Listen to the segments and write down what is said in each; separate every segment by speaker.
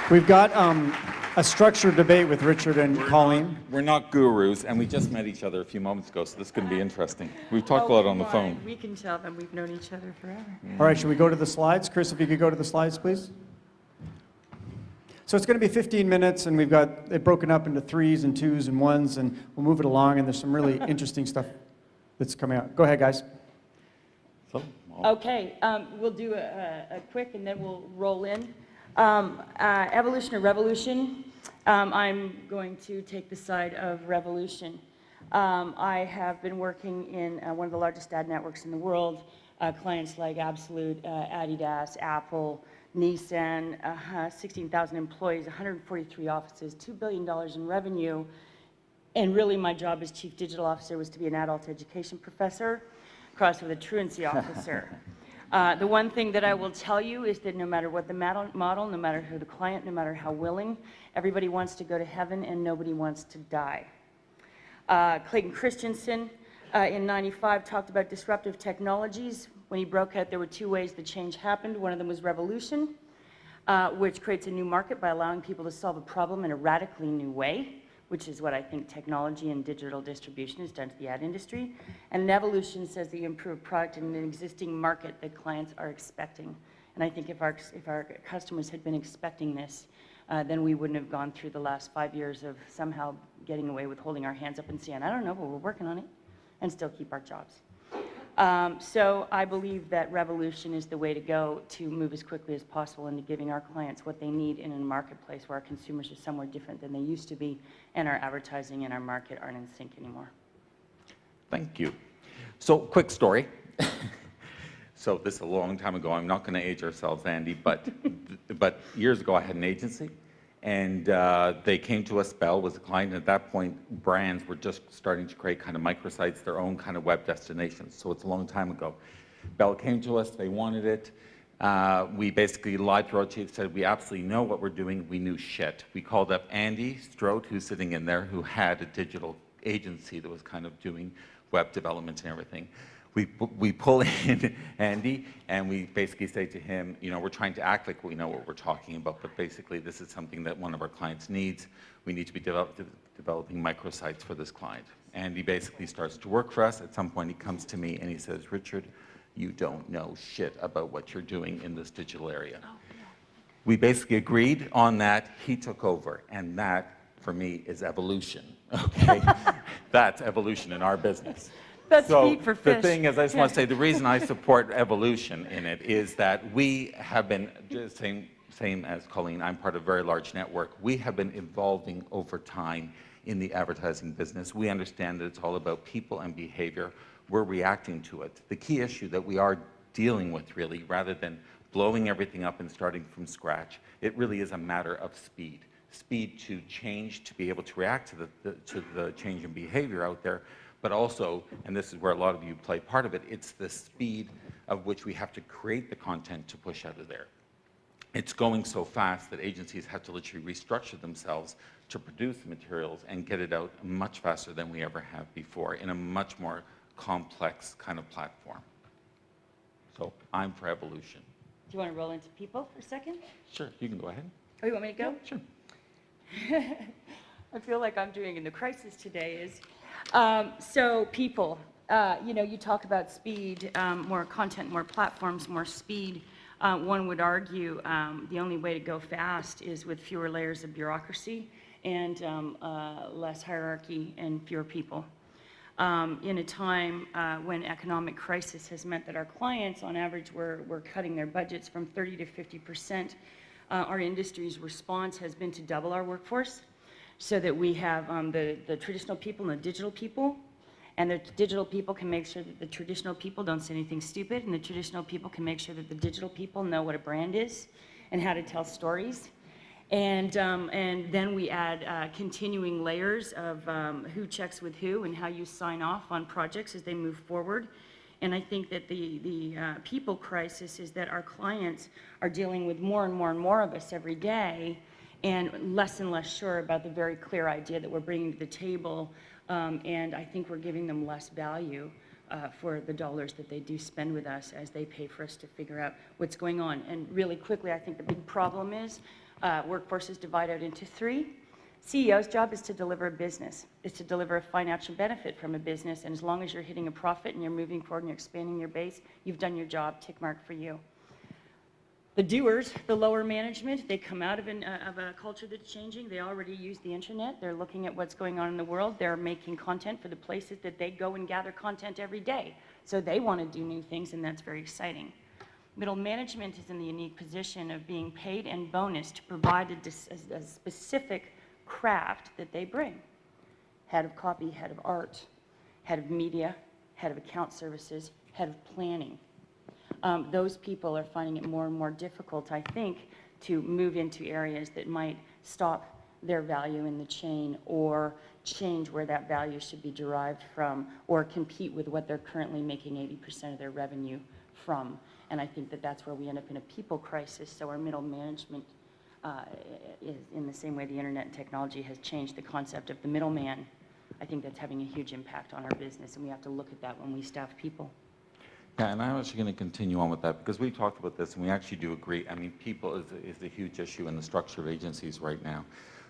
Speaker 1: We've got a structured debate with Richard and Colleen.
Speaker 2: We're not gurus, and we just met each other a few moments ago, so this is going to be interesting. We've talked a lot on the phone.
Speaker 3: We can tell them we've known each other forever.
Speaker 1: All right, should we go to the slides? Chris, if you could go to the slides, please. So it's going to be 15 minutes, and we've got it broken up into 3s and 2s and 1s, and we'll move it along, and there's some really interesting stuff that's coming out. Go ahead, guys.
Speaker 3: Okay, we'll do a quick, and then we'll roll in. Evolution or revolution? I'm going to take the side of revolution. I have been working in one of the largest ad networks in the world, clients like Absolute, Adidas, Apple, Nissan, 16,000 employees, 143 offices, $2 billion in revenue. And really my job as Chief Digital Officer was to be an adult education professor, crossed with a truancy officer. The one thing that I will tell you is that no matter what the model, no matter who the client, no matter how willing, everybody wants to go to heaven and nobody wants to die. Clayton Christensen in '95 talked about disruptive technologies. When he broke out, there were 2 ways the change happened. One of them was revolution, which creates a new market by allowing people to solve a problem in a radically new way, which is what I think technology and digital distribution has done to the ad industry. And an evolution says that you improve product in an existing market that clients are expecting. And I think if our customers had been expecting this, then we wouldn't have gone through the last 5 years of somehow getting away with holding our hands up and saying, I don't know, but we're working on it, and still keep our jobs. So I believe that revolution is the way to go to move as quickly as possible into giving our clients what they need in a marketplace where our consumers are somewhere different than they used to be, and our advertising and our market aren't in sync anymore.
Speaker 2: Thank you. So, quick story. So this is a long time ago. I'm not going to age ourselves, Andy, but years ago I had an agency, and they came to us. Bell was a client, and at that point brands were just starting to create kind of microsites, their own kind of web destinations. So it's a long time ago. Bell came to us, they wanted it. We basically lied to our chief, said we absolutely know what we're doing. We knew shit. We called up Andy Strout, who's sitting in there, who had a digital agency that was kind of doing web development and everything. We pull in Andy, and we basically say to him, you know, we're trying to act like we know what we're talking about, but basically this is something that one of our clients needs. We need to be developing microsites for this client. Andy basically starts to work for us. At some point he comes to me and he says, Richard, you don't know shit about what you're doing in this digital area. Oh, yeah. We basically agreed on that. He took over, and that, for me, is evolution, okay? That's evolution in our business.
Speaker 3: That's feet for fish.
Speaker 2: The thing is, I just want to say, the reason I support evolution in it is that we have been, same as Colleen, I'm part of a very large network. We have been evolving over time in the advertising business. We understand that it's all about people and behavior. We're reacting to it. The key issue that we are dealing with, really, rather than blowing everything up and starting from scratch, it really is a matter of speed. Speed to change, to be able to react to the change in behavior out there, but also, and this is where a lot of you play part of it, it's the speed of which we have to create the content to push out of there. It's going so fast that agencies have to literally restructure themselves to produce the materials and get it out much faster than we ever have before in a much more complex kind of platform. So I'm for evolution.
Speaker 3: Do you want to roll into people for a second?
Speaker 2: Sure, you can go ahead.
Speaker 3: Oh, you want me to go?
Speaker 2: Yeah, sure.
Speaker 3: I feel like I'm doing in the crisis today is, so people, you know, you talk about speed, more content, more platforms, more speed. One would argue the only way to go fast is with fewer layers of bureaucracy and less hierarchy and fewer people. In a time when economic crisis has meant that our clients, on average, were cutting their budgets from 30 to 50%, our industry's response has been to double our workforce so that we have the traditional people and the digital people. And the digital people can make sure that the traditional people don't say anything stupid, and the traditional people can make sure that the digital people know what a brand is and how to tell stories. And then we add continuing layers of who checks with who and how you sign off on projects as they move forward. And I think that the people crisis is that our clients are dealing with more and more and more of us every day, and less sure about the very clear idea that we're bringing to the table. And I think we're giving them less value for the dollars that they do spend with us as they pay for us to figure out what's going on. And really quickly, I think the big problem is Workforce is divided into three. CEO's job is to deliver a business, is to deliver a financial benefit from a business, and as long as you're hitting a profit and you're moving forward and you're expanding your base, you've done your job, tick mark for you. The doers, the lower management, they come out of a culture that's changing. They already use the internet. They're looking at what's going on in the world. They're making content for the places that they go and gather content every day. So they want to do new things, and that's very exciting. Middle management is in the unique position of being paid and bonus to provide a specific craft that they bring. Head of copy, head of art, head of media, head of account services, head of planning. Those people are finding it more and more difficult, I think, to move into areas that might stop their value in the chain or change where that value should be derived from or compete with what they're currently making 80% of their revenue from. And I think that that's where we end up in a people crisis. So our middle management is in the same way the internet and technology has changed the concept of the middleman. I think that's having a huge impact on our business, and we have to look at that when we staff people.
Speaker 2: Yeah, and I'm actually going to continue on with that because we talked about this and we actually do agree. I mean, people is a huge issue in the structure of agencies right now.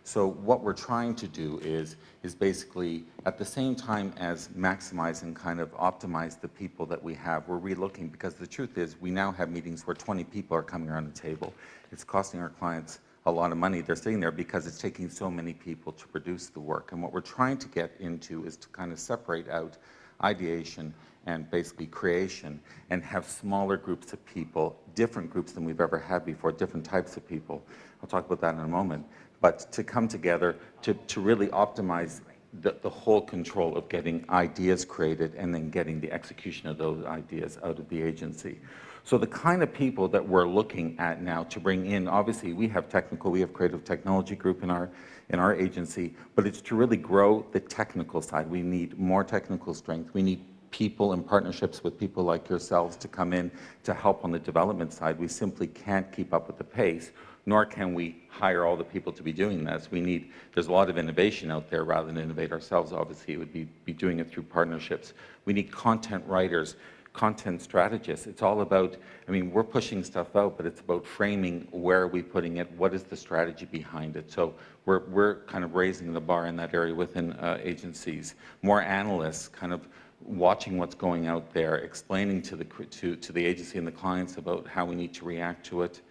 Speaker 2: So what we're trying to do is basically at the same time as maximize and kind of optimize the people that we have, we're relooking, because the truth is we now have meetings where 20 people are coming around the table. It's costing our clients a lot of money. They're sitting there because it's taking so many people to produce the work. And what we're trying to get into is to kind of separate out ideation and basically creation and have smaller groups of people, different groups than we've ever had before, different types of people. I'll talk about that in a moment. But to come together to really optimize the whole control of getting ideas created and then getting the execution of those ideas out of the agency. So the kind of people that we're looking at now to bring in, obviously we have creative technology group in our agency, but it's to really grow the technical side. We need more technical strength. We need people and partnerships with people like yourselves to come in to help on the development side. We simply can't keep up with the pace, nor can we hire all the people to be doing this. There's a lot of innovation out there. Rather than innovate ourselves, obviously, it would be doing it through partnerships. We need content writers, content strategists. It's all about, I mean, we're pushing stuff out, but it's about framing where are we putting it, what is the strategy behind it. So we're kind of raising the bar in that area within agencies. More analysts kind of watching what's going out there, explaining to the agency and the clients about how we need to react to it.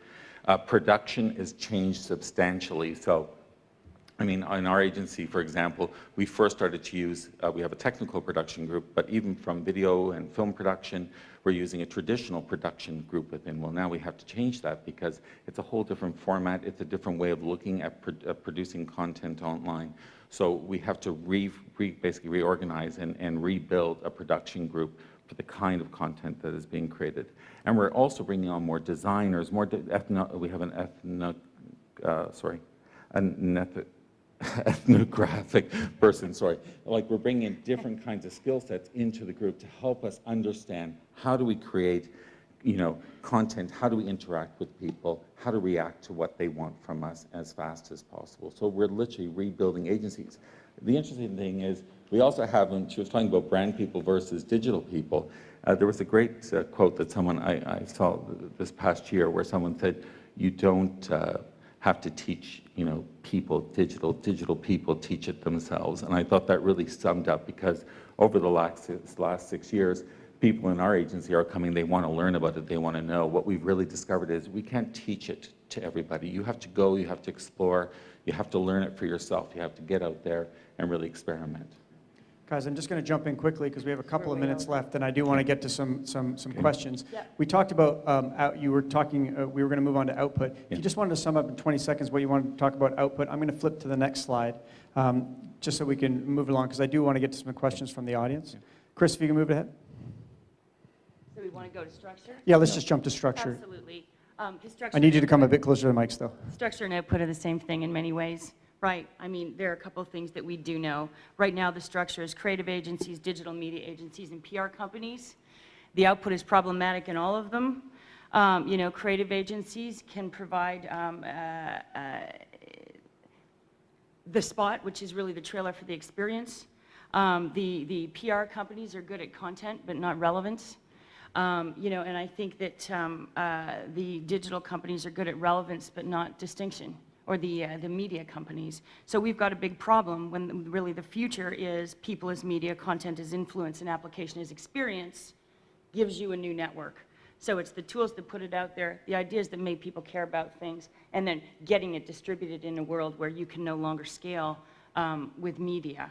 Speaker 2: Production has changed substantially. So, I mean, in our agency, for example, we first started to use, we have a technical production group, but even from video and film production, we're using a traditional production group within. Well, now we have to change that because it's a whole different format. It's a different way of looking at producing content online. So we have to basically reorganize and rebuild a production group for the kind of content that is being created. And we're also bringing on more designers, we have an ethnographic person, like we're bringing in different kinds of skill sets into the group to help us understand how do we create, content, how do we interact with people, how to react to what they want from us as fast as possible. So we're literally rebuilding agencies. The interesting thing is we also have, when she was talking about brand people versus digital people, there was a great quote that I saw this past year where someone said, you don't have to teach, people digital people teach it themselves. And I thought that really summed up, because over the last 6 years, people in our agency are coming, they want to learn about it, they want to know. What we've really discovered is we can't teach it to everybody. You have to go, you have to explore, you have to learn it for yourself, you have to get out there and really experiment.
Speaker 1: Guys, I'm just going to jump in quickly because we have a couple of minutes left, and I do want to get to some questions.
Speaker 3: Yeah.
Speaker 1: We talked about, we were going to move on to output.
Speaker 2: Yeah.
Speaker 1: If you just wanted to sum up in 20 seconds what you wanted to talk about output, I'm going to flip to the next slide, just so we can move along, because I do want to get to some questions from the audience.
Speaker 2: Yeah.
Speaker 1: Chris, if you can move ahead.
Speaker 3: So we want to go to structure?
Speaker 1: Yeah, let's just jump to structure.
Speaker 3: Absolutely. 'Cause
Speaker 1: I need you to come a bit closer to the mics, though.
Speaker 3: Structure and output are the same thing in many ways, right? I mean, there are a couple of things that we do know. Right now, the structure is creative agencies, digital media agencies, and PR companies. The output is problematic in all of them. Creative agencies can provide the spot, which is really the trailer for the experience. The PR companies are good at content, but not relevance. And I think that the digital companies are good at relevance but not distinction, or the media companies. So we've got a big problem when really the future is people as media, content as influence, and application as experience gives you a new network. So it's the tools that put it out there, the ideas that make people care about things, and then getting it distributed in a world where you can no longer scale with media.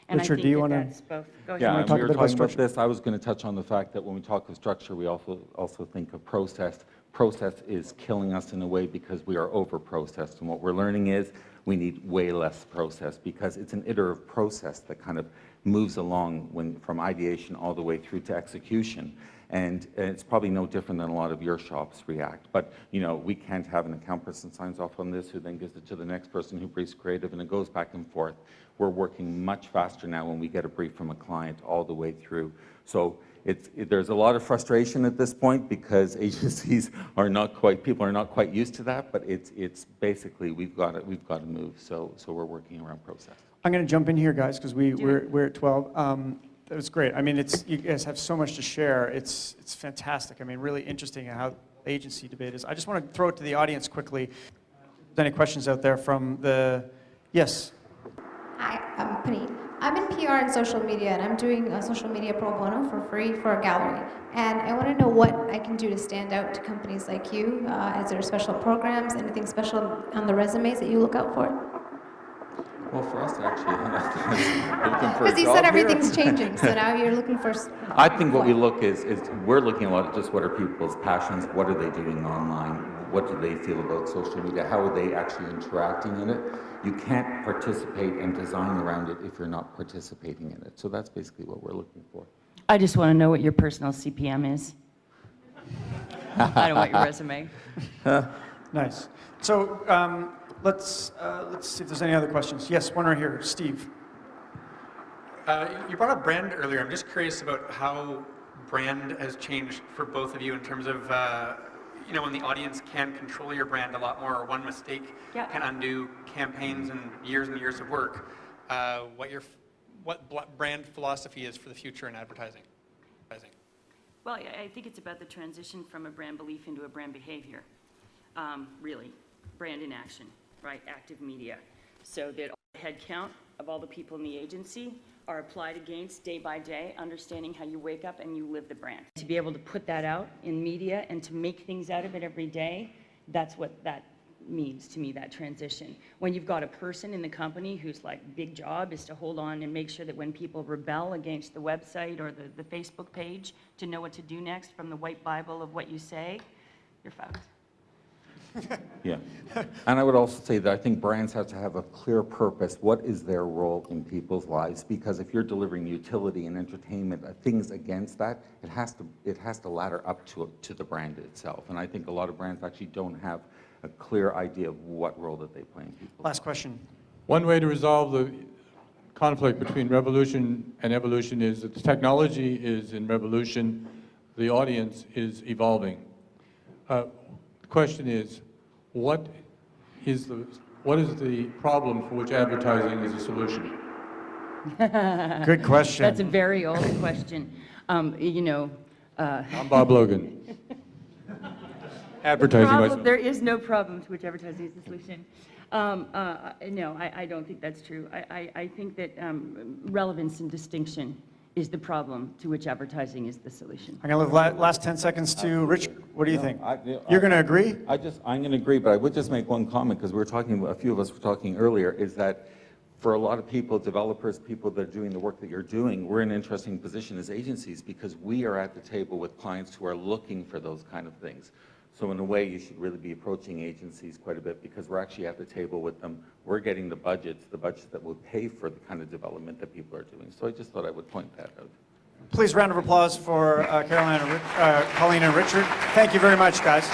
Speaker 3: And
Speaker 1: Richard,
Speaker 3: I think
Speaker 1: do you
Speaker 3: that
Speaker 1: want to?
Speaker 3: that's both. Go ahead.
Speaker 2: Yeah,
Speaker 1: wanna
Speaker 2: and
Speaker 1: talk
Speaker 2: we
Speaker 1: a
Speaker 2: were
Speaker 1: bit about
Speaker 2: talking about
Speaker 1: structure?
Speaker 2: this. I was going to touch on the fact that when we talk of structure, we also think of process. Process is killing us in a way because we are over-processed. And what we're learning is we need way less process because it's an iterative process that kind of moves along from ideation all the way through to execution. And it's probably no different than a lot of your shops react. But, we can't have an account person signs off on this, who then gives it to the next person who briefs creative, and it goes back and forth. We're working much faster now when we get a brief from a client all the way through. So there's a lot of frustration at this point because agencies people are not quite used to that, but it's basically we've got to move. So we're working around process.
Speaker 1: I'm going to jump in here, guys, because we're at 12. That was great. I mean, you guys have so much to share. It's fantastic. I mean, really interesting how agency debate is. I just want to throw it to the audience quickly. If there's any questions out there from yes.
Speaker 4: Hi, I'm Puneet. I'm in PR and social media, and I'm doing social media pro bono for free for a gallery. And I want to know what I can do to stand out to companies like you. Is there special programs, anything special on the resumes that you look out for?
Speaker 2: Well, for us, actually, looking for a
Speaker 4: Because you
Speaker 2: job
Speaker 4: said
Speaker 2: here.
Speaker 4: everything's changing, so now you're looking for...
Speaker 2: I think what we look is we're looking a lot at just what are people's passions, what are they doing online, what do they feel about social media, how are they actually interacting in it. You can't participate and design around it if you're not participating in it. So that's basically what we're looking for.
Speaker 3: I just want to know what your personal CPM is. I don't want your resume.
Speaker 1: Nice. So let's see if there's any other questions. Yes, one right here. Steve.
Speaker 5: You brought up brand earlier. I'm just curious about how brand has changed for both of you in terms of, when the audience can control your brand a lot more, or one mistake can undo campaigns and years of work. What brand philosophy is for the future in advertising?
Speaker 3: Well, I think it's about the transition from a brand belief into a brand behavior, really. Brand in action, right? Active media. So that all the head count of all the people in the agency are applied against day by day, understanding how you wake up and you live the brand. To be able to put that out in media and to make things out of it every day, that's what that means to me, that transition. When you've got a person in the company whose big job is to hold on and make sure that when people rebel against the website or the Facebook page, to know what to do next from the white Bible of what you say, you're fucked.
Speaker 2: Yeah. And I would also say that I think brands have to have a clear purpose. What is their role in people's lives? Because if you're delivering utility and entertainment, things against that, it has to ladder up to the brand itself. And I think a lot of brands actually don't have a clear idea of what role that they play in people's
Speaker 1: Last question.
Speaker 6: One way to resolve the conflict between revolution and evolution is that the technology is in revolution, the audience is evolving. The question is, what is the problem for which advertising is a solution?
Speaker 1: Good question.
Speaker 3: That's a very old question.
Speaker 6: I'm Bob Logan. Advertising myself.
Speaker 3: There is no problem to which advertising is the solution. No, I don't think that's true. I think that relevance and distinction is the problem to which advertising is the solution.
Speaker 1: I'm going to leave last 10 seconds to Rich. What do you think? You're going to agree?
Speaker 2: I'm going to agree, but I would just make one comment because a few of us were talking earlier, is that for a lot of people, developers, people that are doing the work that you're doing, we're in an interesting position as agencies because we are at the table with clients who are looking for those kind of things. So in a way, you should really be approaching agencies quite a bit because we're actually at the table with them. We're getting the budgets that will pay for the kind of development that people are doing. So I just thought I would point that out.
Speaker 1: Please, round of applause for Colleen and Richard. Thank you very much, guys.